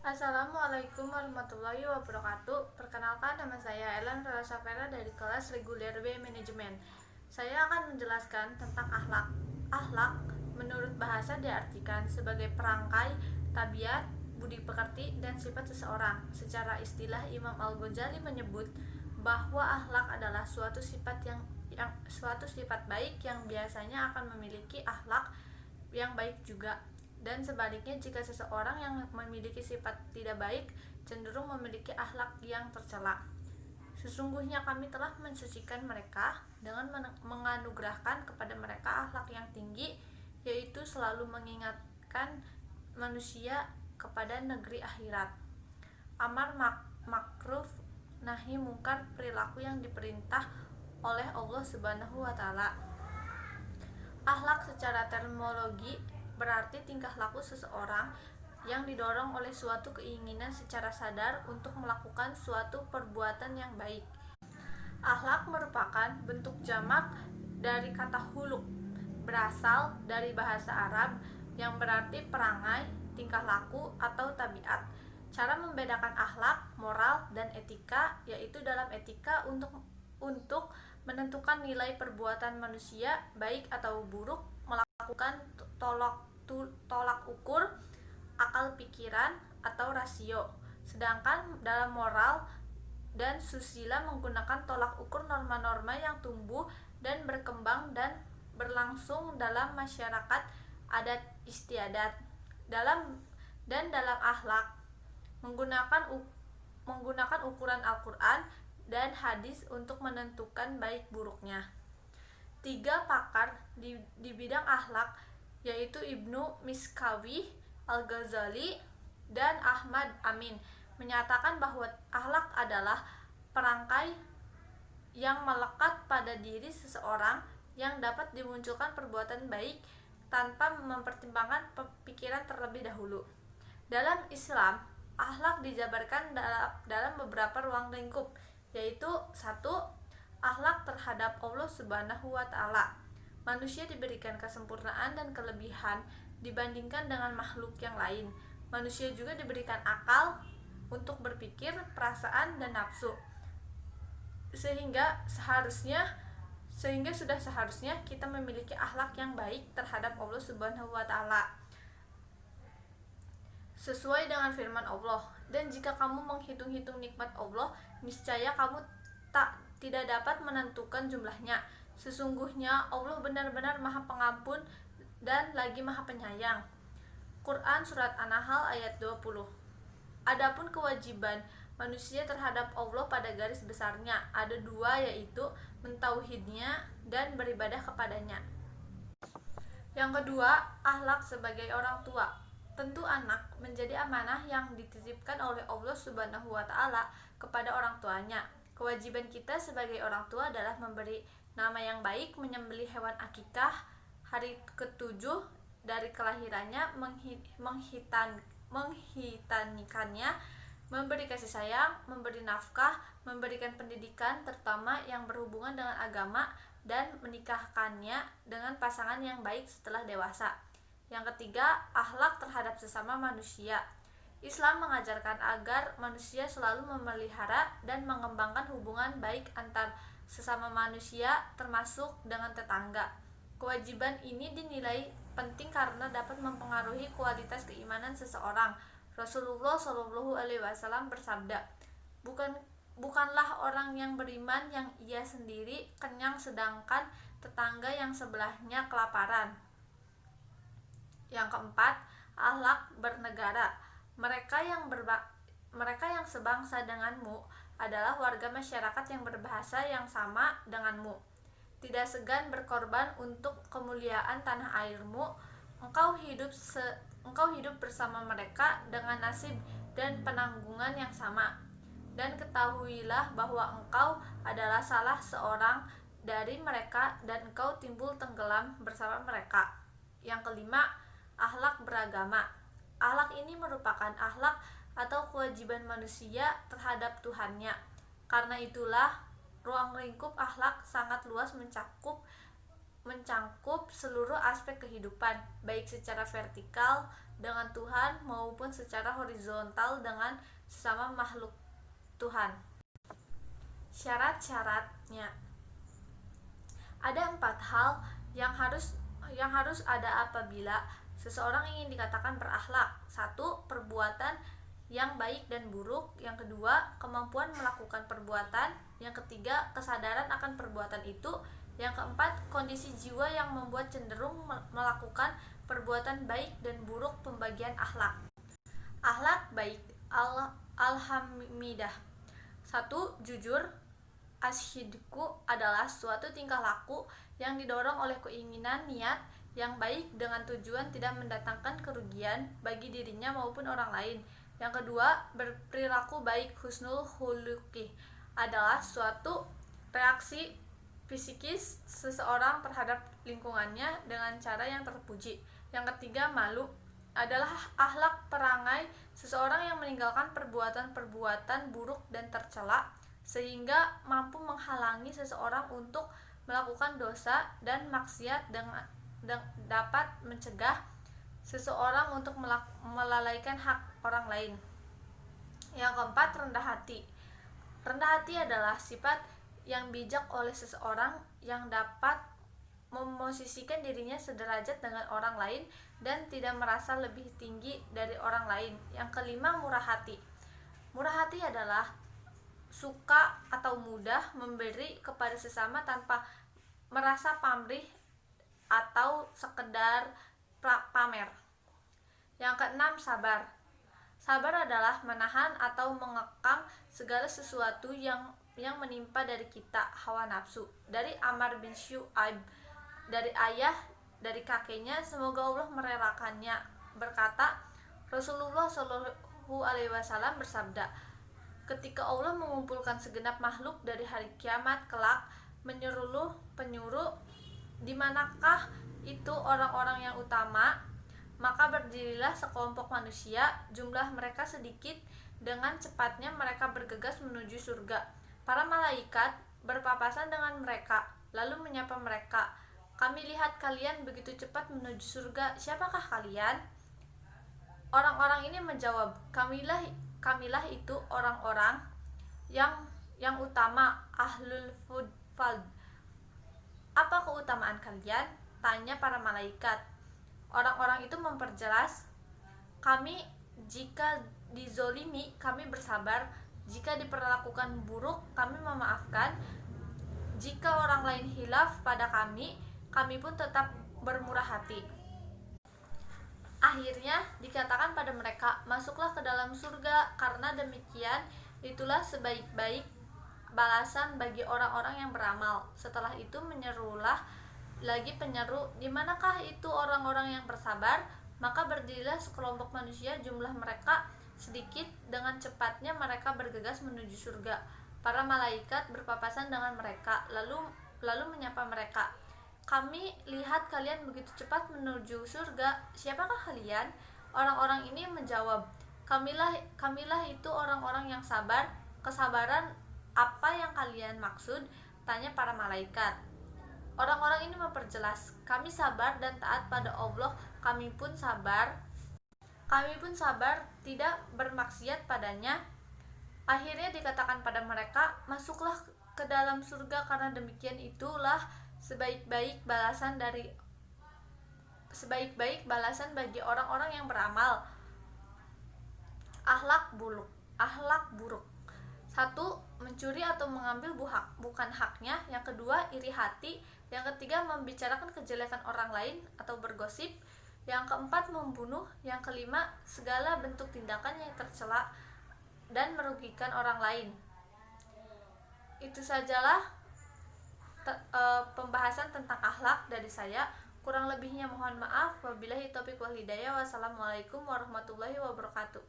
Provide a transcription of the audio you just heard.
Assalamualaikum warahmatullahi wabarakatuh. Perkenalkan, nama saya Ellen Rara Safera dari kelas reguler B Manajemen. Saya akan menjelaskan tentang akhlak. Akhlak menurut bahasa diartikan sebagai perangkai, tabiat, budi pekerti, dan sifat seseorang. Secara istilah, Imam Al-Ghazali menyebut bahwa akhlak adalah suatu sifat baik yang biasanya akan memiliki akhlak yang baik juga, dan sebaliknya jika seseorang yang memiliki sifat tidak baik cenderung memiliki akhlak yang tercela. Sesungguhnya kami telah mensucikan mereka dengan menganugerahkan kepada mereka akhlak yang tinggi, yaitu selalu mengingatkan manusia kepada negeri akhirat. Amar makruf nahi mungkar, perilaku yang diperintah oleh Allah Subhanahu wa taala. Akhlak secara terminologi berarti tingkah laku seseorang yang didorong oleh suatu keinginan secara sadar untuk melakukan suatu perbuatan yang baik. Akhlak merupakan bentuk jamak dari kata huluk, berasal dari bahasa Arab yang berarti perangai, tingkah laku, atau tabiat. Cara membedakan akhlak, moral, dan etika yaitu dalam etika untuk menentukan nilai perbuatan manusia baik atau buruk, melakukan tolak ukur, akal pikiran, atau rasio. Sedangkan dalam moral dan susila menggunakan tolak ukur norma-norma yang tumbuh dan berkembang dan berlangsung dalam masyarakat adat istiadat. Dalam akhlak menggunakan ukuran Al-Quran dan hadis untuk menentukan baik buruknya. 3 pakar di bidang akhlak yaitu Ibnu Miskawi, Al-Ghazali, dan Ahmad Amin menyatakan bahwa akhlak adalah perangkai yang melekat pada diri seseorang yang dapat dimunculkan perbuatan baik tanpa mempertimbangkan pikiran terlebih dahulu. Dalam Islam, akhlak dijabarkan dalam beberapa ruang lingkup, yaitu 1. Akhlak terhadap Allah Subhanahu wa taala. Manusia diberikan kesempurnaan dan kelebihan dibandingkan dengan makhluk yang lain. Manusia juga diberikan akal untuk berpikir, perasaan, dan nafsu. Sehingga sudah seharusnya kita memiliki akhlak yang baik terhadap Allah Subhanahu wa taala. Sesuai dengan firman Allah, dan jika kamu menghitung-hitung nikmat Allah, niscaya kamu tidak dapat menentukan jumlahnya. Sesungguhnya Allah benar-benar Maha Pengampun dan lagi Maha Penyayang. Quran Surat An-Nahl ayat 20. Adapun kewajiban manusia terhadap Allah pada garis besarnya ada 2, yaitu mentauhidnya dan beribadah kepadanya. Yang kedua, akhlak sebagai orang tua. Tentu anak menjadi amanah yang dititipkan oleh Allah Subhanahu wa taala kepada orang tuanya. Kewajiban kita sebagai orang tua adalah memberi nama yang baik, menyembelih hewan akikah hari ke-7 dari kelahirannya, menghitanikannya, memberi kasih sayang, memberi nafkah, memberikan pendidikan terutama yang berhubungan dengan agama, dan menikahkannya dengan pasangan yang baik setelah dewasa. Yang ketiga, akhlak terhadap sesama manusia. Islam mengajarkan agar manusia selalu memelihara dan mengembangkan hubungan baik antar sesama manusia, termasuk dengan tetangga. Kewajiban ini dinilai penting karena dapat mempengaruhi kualitas keimanan seseorang. Rasulullah Shallallahu Alaihi Wasallam bersabda, bukanlah orang yang beriman yang ia sendiri kenyang sedangkan tetangga yang sebelahnya kelaparan. Yang keempat, akhlak bernegara. Mereka yang sebangsa denganmu adalah warga masyarakat yang berbahasa yang sama denganmu. Tidak segan berkorban untuk kemuliaan tanah airmu. Engkau hidup bersama mereka dengan nasib dan penanggungan yang sama. Dan ketahuilah bahwa engkau adalah salah seorang dari mereka dan engkau timbul tenggelam bersama mereka. Yang kelima, akhlak beragama. Akhlak ini merupakan akhlak atau kewajiban manusia terhadap Tuhannya. Karena itulah ruang lingkup akhlak sangat luas mencakup mencangkup seluruh aspek kehidupan, baik secara vertikal dengan Tuhan maupun secara horizontal dengan sesama makhluk Tuhan. Syarat-syaratnya ada 4 hal yang harus ada apabila seseorang ingin dikatakan berakhlak. 1. Perbuatan yang baik dan buruk. Yang kedua, kemampuan melakukan perbuatan. Yang ketiga, kesadaran akan perbuatan itu. Yang keempat, kondisi jiwa yang membuat cenderung melakukan perbuatan baik dan buruk. Pembagian akhlak. Akhlak baik. Alhamidah. 1. Jujur. Asyidku adalah suatu tingkah laku yang didorong oleh keinginan niat yang baik dengan tujuan tidak mendatangkan kerugian bagi dirinya maupun orang lain. Yang kedua, berperilaku baik. Husnul khuluqi adalah suatu reaksi psikis seseorang terhadap lingkungannya dengan cara yang terpuji. Yang ketiga, malu adalah akhlak perangai seseorang yang meninggalkan perbuatan-perbuatan buruk dan tercela sehingga mampu menghalangi seseorang untuk melakukan dosa dan maksiat dengan dapat mencegah seseorang untuk melalaikan hak orang lain. Yang keempat, rendah hati. Rendah hati adalah sifat yang bijak oleh seseorang yang dapat memosisikan dirinya sederajat dengan orang lain dan tidak merasa lebih tinggi dari orang lain. Yang kelima, murah hati. Murah hati adalah suka atau mudah memberi kepada sesama tanpa merasa pamrih atau sekedar pamer. Yang keenam, sabar. Sabar adalah menahan atau mengekang segala sesuatu yang menimpa dari kita, hawa nafsu. Dari Amr bin Syu'aib, dari ayah, dari kakeknya, semoga Allah merelakannya, berkata, Rasulullah Shallallahu Alaihi Wasallam bersabda, ketika Allah mengumpulkan segenap makhluk dari hari kiamat kelak, penyuruh, di manakah itu orang-orang yang utama? Maka berdirilah sekelompok manusia, jumlah mereka sedikit, dengan cepatnya mereka bergegas menuju surga. Para malaikat berpapasan dengan mereka, lalu menyapa mereka, kami lihat kalian begitu cepat menuju surga, siapakah kalian? Orang-orang ini menjawab, kamilah itu orang-orang yang utama, ahlul fadl. Apa keutamaan kalian? Tanya para malaikat. Orang-orang itu memperjelas, kami jika dizolimi kami bersabar, jika diperlakukan buruk kami memaafkan, jika orang lain hilaf pada kami pun tetap bermurah hati. Akhirnya dikatakan pada mereka, masuklah ke dalam surga, karena demikian itulah sebaik-baik balasan bagi orang-orang yang beramal. Setelah itu menyerulah lagi penyeru, di manakah itu orang-orang yang bersabar? Maka berdirilah sekelompok manusia, jumlah mereka sedikit, dengan cepatnya mereka bergegas menuju surga. Para malaikat berpapasan dengan mereka, lalu menyapa mereka, kami lihat kalian begitu cepat menuju surga, siapakah kalian? Orang-orang ini menjawab, kamilah itu orang-orang yang sabar. Kesabaran apa yang kalian maksud? Tanya para malaikat. Orang-orang ini memperjelas, kami sabar dan taat pada Allah, kami pun sabar tidak bermaksiat padanya. Akhirnya dikatakan pada mereka, masuklah ke dalam surga, karena demikian itulah sebaik-baik balasan bagi orang-orang yang beramal. Akhlak buruk. 1. Mencuri atau mengambil bukan haknya. Yang kedua, iri hati. Yang ketiga, membicarakan kejelekan orang lain atau bergosip. Yang keempat, membunuh. Yang kelima, segala bentuk tindakan yang tercela dan merugikan orang lain. Itu sajalah pembahasan tentang akhlak dari saya. Kurang lebihnya mohon maaf. Wabillahi taufiq wal hidayah. Wassalamualaikum warahmatullahi wabarakatuh.